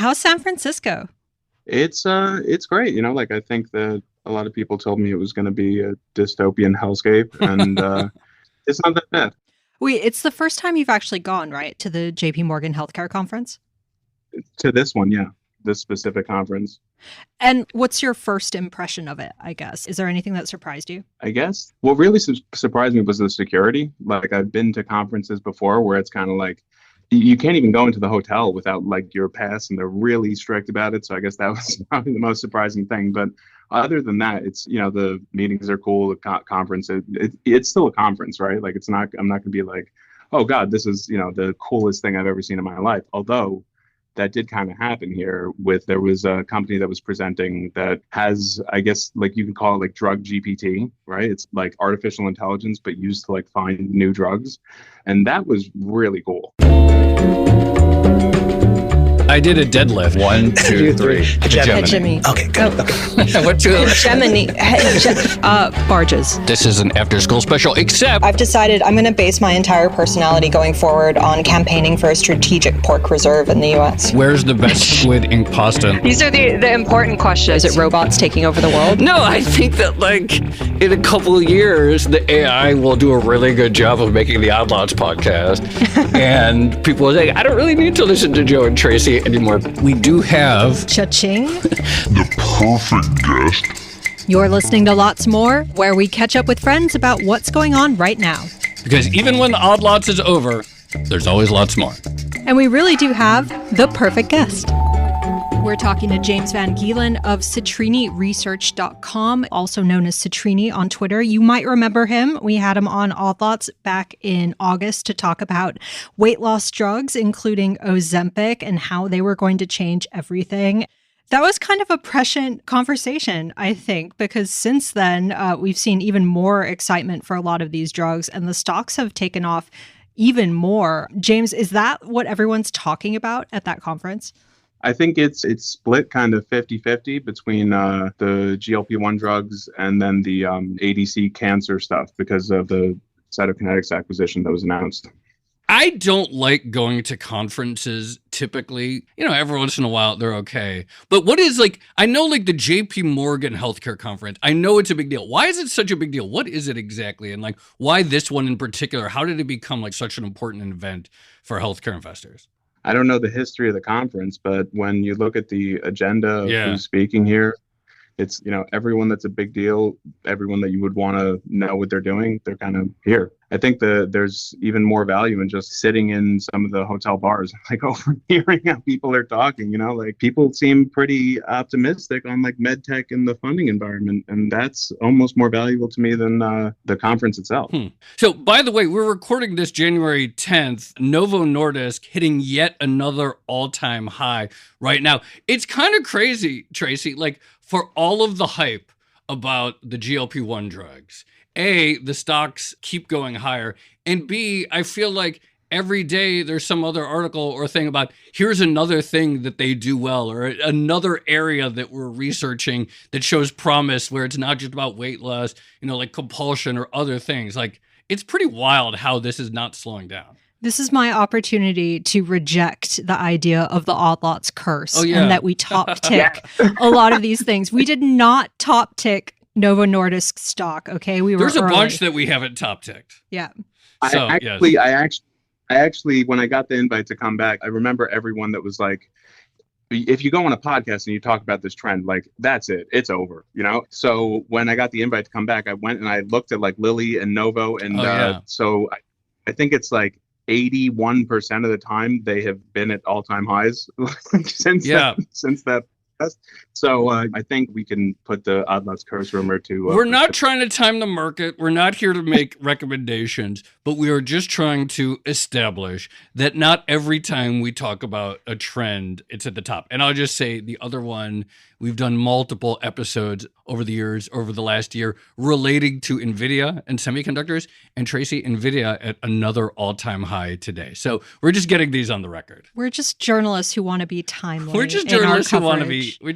How's San Francisco? It's great. Like I think that a lot of people told me it was going to be a dystopian hellscape, and it's not that bad. Wait, it's the first time you've actually gone, right, to the JPMorgan Healthcare Conference? To this one, yeah, this specific conference. And what's your first impression of it, I guess? Is there anything that surprised you? I guess what really surprised me was the security. Like I've been to conferences before where it's kind of like you can't even go into the hotel without like your pass, and they're really strict about it. So I guess that was probably the most surprising thing. But other than that, it's the meetings are cool. The conference, it's still a conference, right? Like it's not. I'm not going to be like, oh God, this is the coolest thing I've ever seen in my life. Although that did kind of happen here there was a company that was presenting that has, I guess, like you can call it like drug GPT, right? It's like artificial intelligence, but used to like find new drugs. And that was really cool. I did a deadlift. 1, 2, 3. Hegemony. Okay, good. Okay. What two? Hegemony. Barges. This is an after-school special, except I've decided I'm going to base my entire personality going forward on campaigning for a strategic pork reserve in the U.S. Where's the best squid ink pasta? These are the important questions. Is it robots taking over the world? No, I think that like in a couple of years, the AI will do a really good job of making the Odd Lots podcast. And people will say, I don't really need to listen to Joe and Tracy anymore. We do have Cha-ching. The perfect guest. You're listening to Lots More, where we catch up with friends about what's going on right now. Because even when the Odd Lots is over, there's always lots more. And we really do have the perfect guest. We're talking to James Van Geelen of CitriniResearch.com, also known as Citrini on Twitter. You might remember him. We had him on Odd Lots back in August to talk about weight loss drugs, including Ozempic, and how they were going to change everything. That was kind of a prescient conversation, I think, because since then, we've seen even more excitement for a lot of these drugs, and the stocks have taken off even more. James, is that what everyone's talking about at that conference? I think it's split kind of 50-50 between the GLP-1 drugs and then the ADC cancer stuff because of the Cytokinetics acquisition that was announced. I don't like going to conferences typically. Every once in a while they're okay. But what is I know the JPMorgan Healthcare Conference, I know it's a big deal. Why is it such a big deal? What is it exactly? And why this one in particular? How did it become such an important event for healthcare investors? I don't know the history of the conference, but when you look at the agenda of who's speaking here, it's, everyone that's a big deal, everyone that you would want to know what they're doing, they're kind of here. I think there's even more value in just sitting in some of the hotel bars, overhearing how people are talking, people seem pretty optimistic on med tech and the funding environment. And that's almost more valuable to me than the conference itself. So by the way, we're recording this January 10th, Novo Nordisk hitting yet another all-time high right now. It's kind of crazy, Tracy, for all of the hype about the GLP-1 drugs, A, the stocks keep going higher, and B, I feel like every day there's some other article or thing about here's another thing that they do well or another area that we're researching that shows promise where it's not just about weight loss, compulsion or other things. It's pretty wild how this is not slowing down. This is my opportunity to reject the idea of the Odd Lots curse and that we top tick a lot of these things. We did not top tick Novo Nordisk stock. Okay, There's a bunch that we haven't top ticked. Yeah. So, I actually, when I got the invite to come back, I remember everyone that was like, if you go on a podcast and you talk about this trend, that's it, it's over, So when I got the invite to come back, I went and I looked at Lilly and Novo, and so I think it's 81% of the time they have been at all-time highs since that. So I think we can put the Odd Lots curse rumor to... We're not trying to time the market. We're not here to make recommendations, but we are just trying to establish that not every time we talk about a trend, it's at the top. And I'll just say the other one, we've done multiple episodes over the years, over the last year, relating to NVIDIA and semiconductors. And Tracy, NVIDIA at another all-time high today. So we're just getting these on the record. We're just journalists who want to be timely. We're just journalists who want to be... We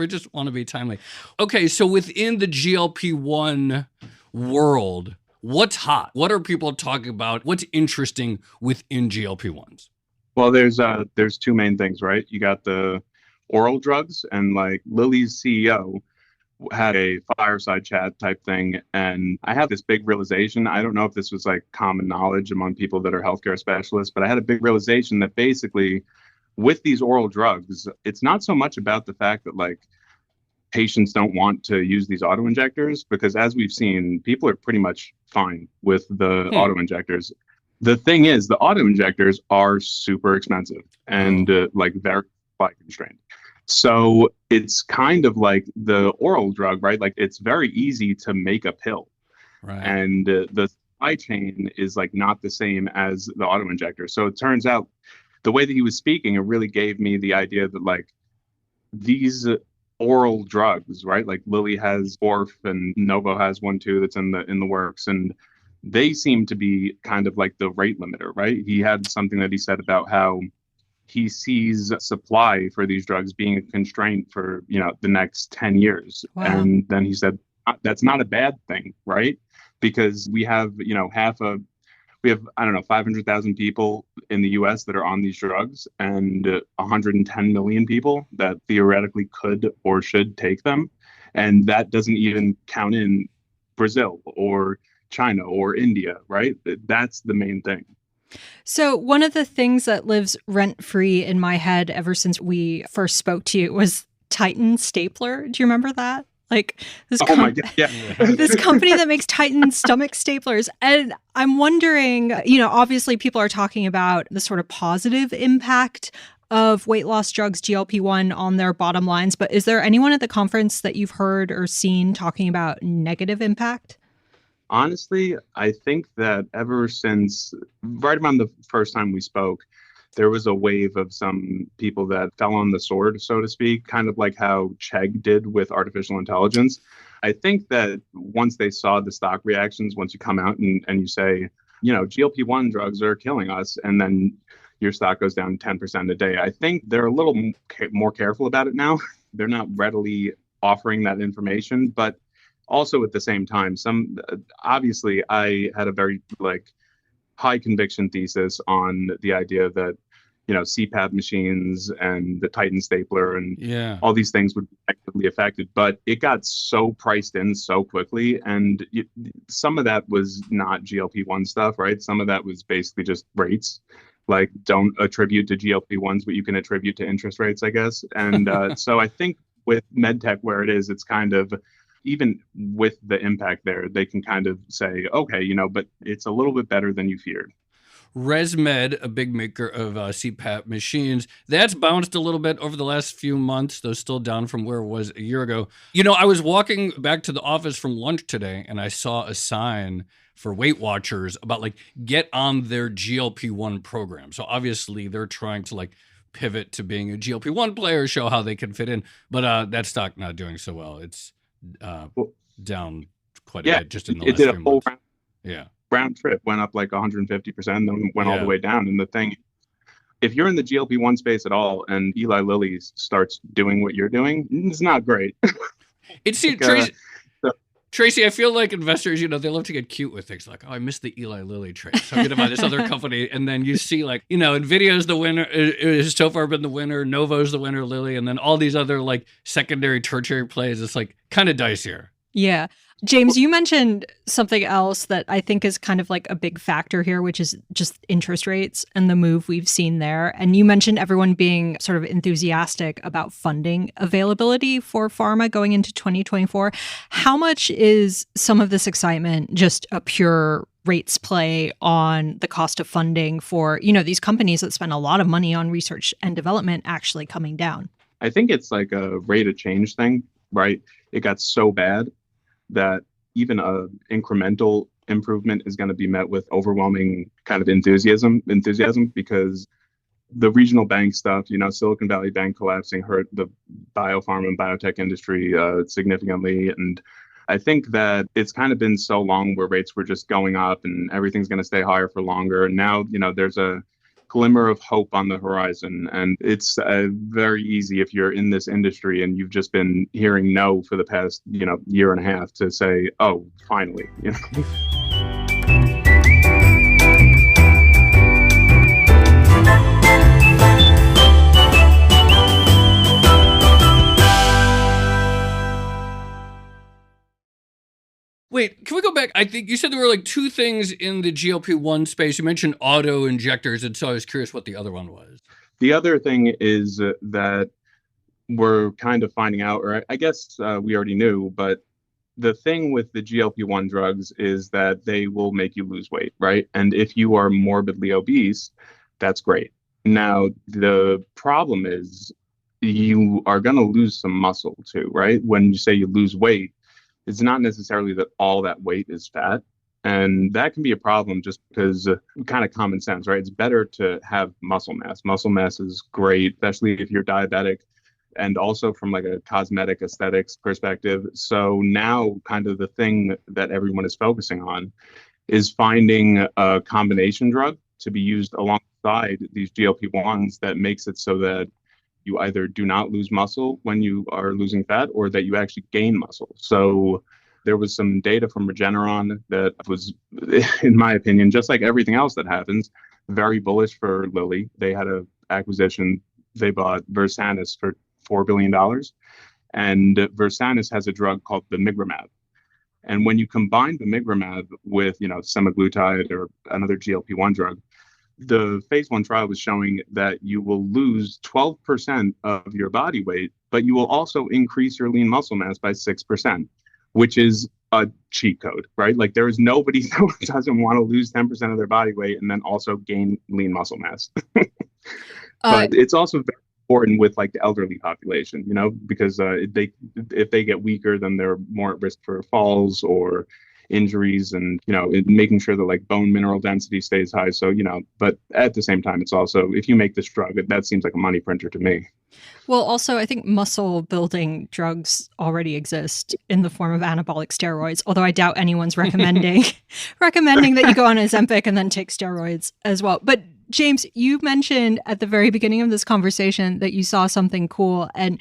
just want to be timely. Okay, so within the GLP-1 world, what's hot? What are people talking about? What's interesting within GLP-1s? Well, there's two main things, right? You got the oral drugs. And like Lilly's CEO had a fireside chat type thing. And I had this big realization. I don't know if this was like common knowledge among people that are healthcare specialists, but I had a big realization that basically with these oral drugs, it's not so much about the fact that like patients don't want to use these auto injectors, because as we've seen, people are pretty much fine with the auto injectors. The thing is, the auto injectors are super expensive and like very supply constrained. So it's kind of like the oral drug, right? Like it's very easy to make a pill. Right. And the supply chain is like not the same as the auto injector. So it turns out the way that he was speaking, it really gave me the idea that like these oral drugs, right? Like Lilly has Orf and Novo has one too that's in the works, and they seem to be kind of like the rate limiter, right? He had something that he said about how he sees supply for these drugs being a constraint for, the next 10 years. Wow. And then he said, that's not a bad thing, right? Because we have, we have, 500,000 people in the US that are on these drugs and 110 million people that theoretically could or should take them. And that doesn't even count in Brazil or China or India, right? That's the main thing. So one of the things that lives rent-free in my head ever since we first spoke to you was Titan Stapler. Do you remember that? Like this my God, yeah. This company that makes Titan stomach staplers. And I'm wondering, obviously people are talking about the sort of positive impact of weight loss drugs, GLP-1, on their bottom lines. But is there anyone at the conference that you've heard or seen talking about negative impact? Honestly, I think that ever since right around the first time we spoke, there was a wave of some people that fell on the sword, so to speak, kind of like how Chegg did with artificial intelligence. I think that once they saw the stock reactions, once you come out and you say, GLP-1 drugs are killing us, and then your stock goes down 10% a day, I think they're a little more careful about it now. They're not readily offering that information, but also at the same time, obviously I had a very high conviction thesis on the idea that, CPAP machines and the Titan stapler and all these things would be actively affected, but it got so priced in so quickly. And some of that was not GLP-1 stuff, right? Some of that was basically just rates. Like, don't attribute to GLP-1s what you can attribute to interest rates, I guess. And so I think with medtech where it is, it's kind of, even with the impact there, they can kind of say, okay, but it's a little bit better than you feared. ResMed, a big maker of CPAP machines, that's bounced a little bit over the last few months, though still down from where it was a year ago. I was walking back to the office from lunch today, and I saw a sign for Weight Watchers about get on their GLP-1 program. So obviously they're trying to pivot to being a GLP-1 player, show how they can fit in. But that stock not doing so well. It's down quite a bit just in the last few months. Round trip went up 150%, then went all the way down. And the thing, if you're in the GLP-1 space at all and Eli Lilly starts doing what you're doing, it's not great. Tracy, I feel like investors, they love to get cute with things like, oh, I missed the Eli Lilly trade, so I'm going to buy this other company. And then you see NVIDIA's the winner, it has so far been the winner, Novo's the winner, Lilly, and then all these other secondary, tertiary plays. It's kind of dicier. Yeah. James, you mentioned something else that I think is kind of a big factor here, which is just interest rates and the move we've seen there. And you mentioned everyone being sort of enthusiastic about funding availability for pharma going into 2024. How much is some of this excitement just a pure rates play on the cost of funding for, these companies that spend a lot of money on research and development actually coming down? I think it's a rate of change thing, right? It got so bad that even a incremental improvement is going to be met with overwhelming kind of enthusiasm because the regional bank stuff, Silicon Valley Bank collapsing hurt the biopharma and biotech industry significantly. And I think that it's kind of been so long where rates were just going up and everything's going to stay higher for longer. And now, there's a glimmer of hope on the horizon. And it's very easy if you're in this industry and you've just been hearing no for the past, year and a half to say, oh, finally, Wait, can we go back? I think you said there were like two things in the GLP-1 space. You mentioned auto injectors, and so I was curious what the other one was. The other thing is that we're kind of finding out, or I guess we already knew, but the thing with the GLP-1 drugs is that they will make you lose weight, right? And if you are morbidly obese, that's great. Now, the problem is you are going to lose some muscle too, right? When you say you lose weight, it's not necessarily that all that weight is fat. And that can be a problem just because kind of common sense, right? It's better to have muscle mass. Muscle mass is great, especially if you're diabetic and also from like a cosmetic aesthetics perspective. So now kind of the thing that everyone is focusing on is finding a combination drug to be used alongside these GLP-1s that makes it so that you either do not lose muscle when you are losing fat or that you actually gain muscle. So there was some data from Regeneron that was, in my opinion, just like everything else that happens, very bullish for Lilly. They had an acquisition. They bought Versanis for $4 billion. And Versanis has a drug called bimigramab. And when you combine bimigramab with, semaglutide or another GLP-1 drug, the phase 1 trial was showing that you will lose 12% of your body weight, but you will also increase your lean muscle mass by 6%, which is a cheat code, right? Like there is nobody who doesn't want to lose 10% of their body weight and then also gain lean muscle mass. But it's also very important with like the elderly population, because if they get weaker, then they're more at risk for falls or injuries, and making sure that like bone mineral density stays high. So but at the same time, it's also, if you make this drug, that seems like a money printer to me. Well, also, I think muscle building drugs already exist in the form of anabolic steroids, although I doubt anyone's recommending that you go on Ozempic and then take steroids as well. But James, you mentioned at the very beginning of this conversation that you saw something cool, and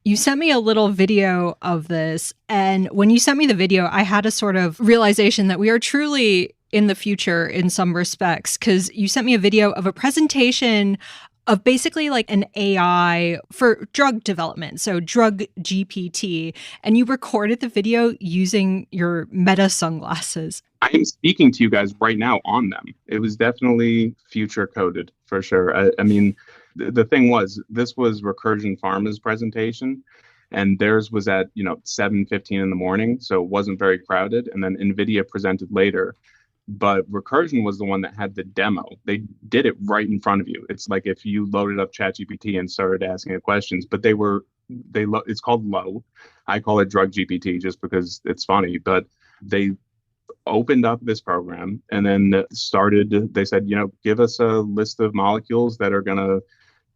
you sent me a little video of this. And when you sent me the video, I had a sort of realization that we are truly in the future in some respects, because you sent me a video of a presentation of basically like an AI for drug development, so drug GPT, and you recorded the video using your Meta sunglasses. I am speaking to you guys right now on them. It was definitely future coded for sure. I mean, the thing was, this was Recursion Pharma's presentation, and theirs was at 7:15 in the morning, so it wasn't very crowded. And then NVIDIA presented later. But Recursion was the one that had the demo. They did it right in front of you. It's like if you loaded up ChatGPT and started asking it questions, but it's called Low. I call it Drug GPT just because it's funny, but they opened up this program and then they said, give us a list of molecules that are going to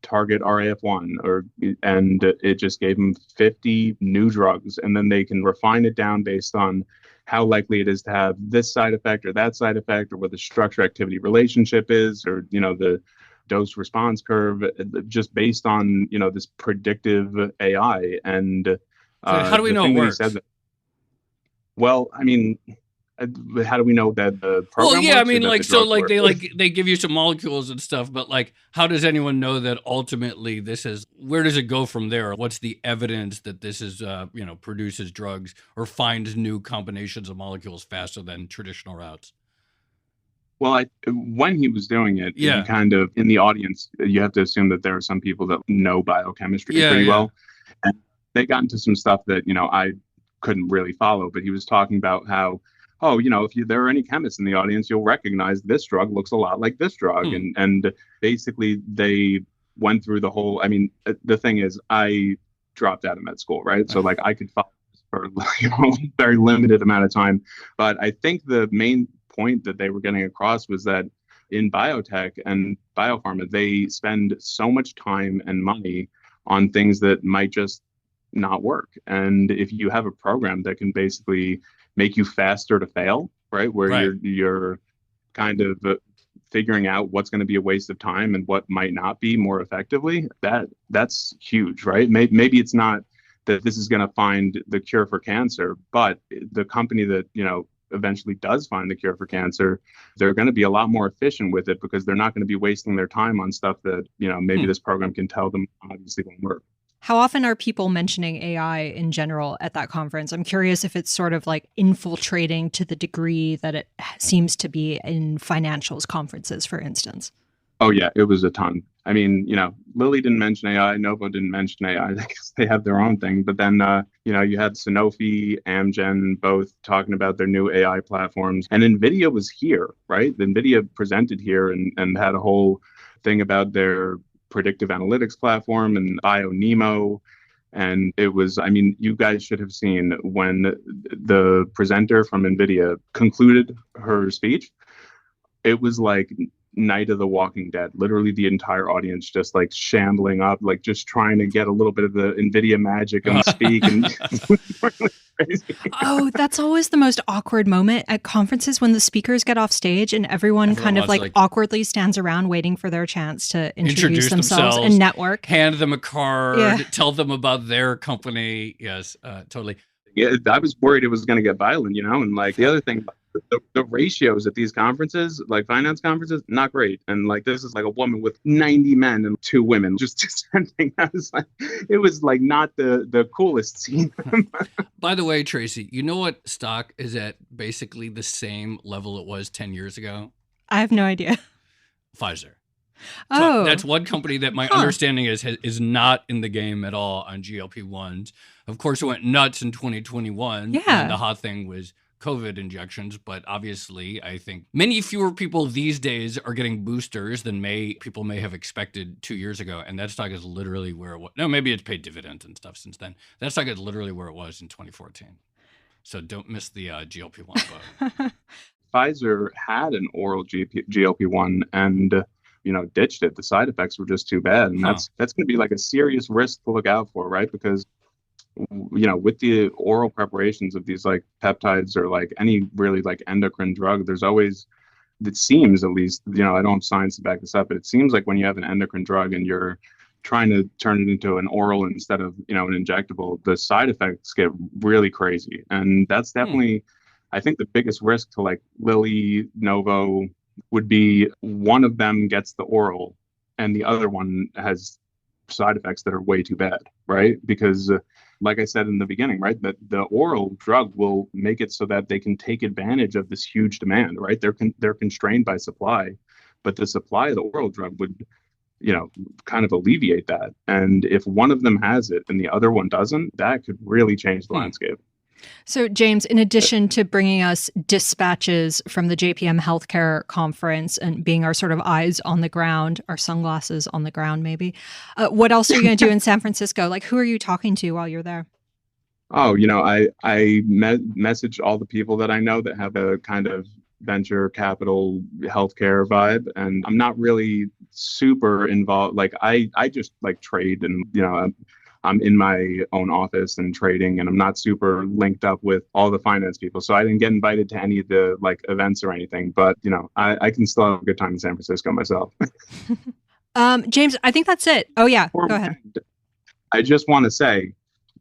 target RAF1, and it just gave them 50 new drugs, and then they can refine it down based on how likely it is to have this side effect or that side effect, or what the structure activity relationship is, or the dose response curve, just based on this predictive AI. And so how do we know it works? Well, I mean, how do we know that the program works? Well, yeah, I mean, they give you some molecules and stuff, but like, how does anyone know that ultimately where does it go from there? What's the evidence that this is, produces drugs or finds new combinations of molecules faster than traditional routes? Well, when he was doing it, you kind of, in the audience, you have to assume that there are some people that know biochemistry pretty well. And they got into some stuff that, I couldn't really follow, but he was talking about how, if there are any chemists in the audience, you'll recognize this drug looks a lot like this drug. And basically they went through the whole, I mean, the thing is, I dropped out of med school, right? So like I could follow this for very limited amount of time. But I think the main point that they were getting across was that in biotech and biopharma, they spend so much time and money on things that might just not work. And if you have a program that can basically make you faster to fail, right? Where you're kind of figuring out what's going to be a waste of time and what might not be more effectively, that's huge, right? Maybe it's not that this is going to find the cure for cancer, but the company that, eventually does find the cure for cancer, they're going to be a lot more efficient with it because they're not going to be wasting their time on stuff that, maybe this program can tell them obviously won't work. How often are people mentioning AI in general at that conference? I'm curious if it's sort of like infiltrating to the degree that it seems to be in financials conferences, for instance. Oh yeah, it was a ton. I mean, Lilly didn't mention AI, Novo didn't mention AI. I guess they have their own thing. But then, you had Sanofi, Amgen, both talking about their new AI platforms. And NVIDIA was here, right? NVIDIA presented here and had a whole thing about their predictive analytics platform and BioNemo. And it was, I mean, you guys should have seen when the presenter from NVIDIA concluded her speech. It was like Night of the Walking Dead. Literally the entire audience just like shambling up, like just trying to get a little bit of the NVIDIA magic and speak. And crazy. Oh, that's always the most awkward moment at conferences when the speakers get off stage and everyone kind of like awkwardly stands around waiting for their chance to introduce themselves and network. Hand them a card, tell them about their company. Yes, totally. Yeah, I was worried it was going to get violent, and like the other thing, the ratios at these conferences, like finance conferences, not great. And like this is like a woman with 90 men and 2 women just dissenting. It was like not the coolest scene. By the way, Tracy, you know what stock is at basically the same level it was 10 years ago? I have no idea. Pfizer. Oh, so that's one company that my understanding is not in the game at all on GLP-1s. Of course, it went nuts in 2021. Yeah. And the hot thing was COVID injections. But obviously, I think many fewer people these days are getting boosters than people may have expected 2 years ago. And that stock is literally where it was. No, maybe it's paid dividends and stuff since then. That stock is literally where it was in 2014. So don't miss the GLP-1 boat. Pfizer had an oral GLP-1 and ditched it. The side effects were just too bad. And that's going to be like a serious risk to look out for, right? Because, with the oral preparations of these like peptides or like any really like endocrine drug, there's always, it seems at least, I don't have science to back this up, but it seems like when you have an endocrine drug and you're trying to turn it into an oral instead of, an injectable, the side effects get really crazy. And that's definitely, I think the biggest risk to like Lilly, Novo, would be one of them gets the oral and the other one has side effects that are way too bad, right? Because like I said in the beginning, right, that the oral drug will make it so that they can take advantage of this huge demand, right? They're constrained by supply, but the supply of the oral drug would, kind of alleviate that. And if one of them has it and the other one doesn't, that could really change the landscape. So, James, in addition to bringing us dispatches from the JPM Healthcare Conference and being our sort of eyes on the ground, our sunglasses on the ground, maybe, what else are you going to do in San Francisco? Like, who are you talking to while you're there? Oh, I message all the people that I know that have a kind of venture capital healthcare vibe, and I'm not really super involved. Like, I just like trade and, I'm in my own office and trading, and I'm not super linked up with all the finance people. So I didn't get invited to any of the like events or anything, but I can still have a good time in San Francisco myself. James, I think that's it. Oh yeah, go ahead. I just want to say,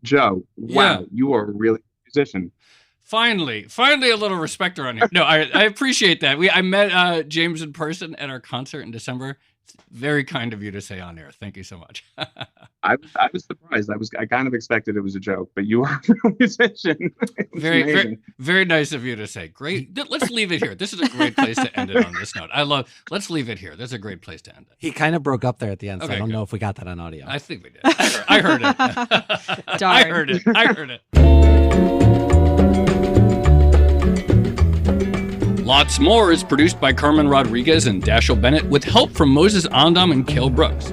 Joe, wow, you are a really good musician. Finally a little respect around here. No, I appreciate that. I met James in person at our concert in December. It's very kind of you to say on air. Thank you so much. I was surprised. I kind of expected it was a joke, but you are a real musician. Very, very nice of you to say. Great. Let's leave it here. This is a great place to end it on this note. Let's leave it here. That's a great place to end it. He kind of broke up there at the end, so I don't know if we got that on audio. I think we did. I heard it. Darn. I heard it. Lots More is produced by Carmen Rodriguez and Dashiell Bennett with help from Moses Ondam and Cale Brooks.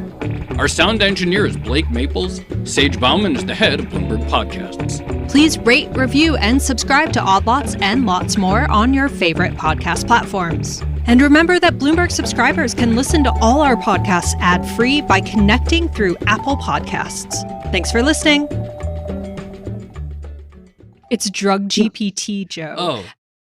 Our sound engineer is Blake Maples. Sage Bauman is the head of Bloomberg Podcasts. Please rate, review, and subscribe to Odd Lots and Lots More on your favorite podcast platforms. And remember that Bloomberg subscribers can listen to all our podcasts ad-free by connecting through Apple Podcasts. Thanks for listening. It's drug GPT, Joe. Oh.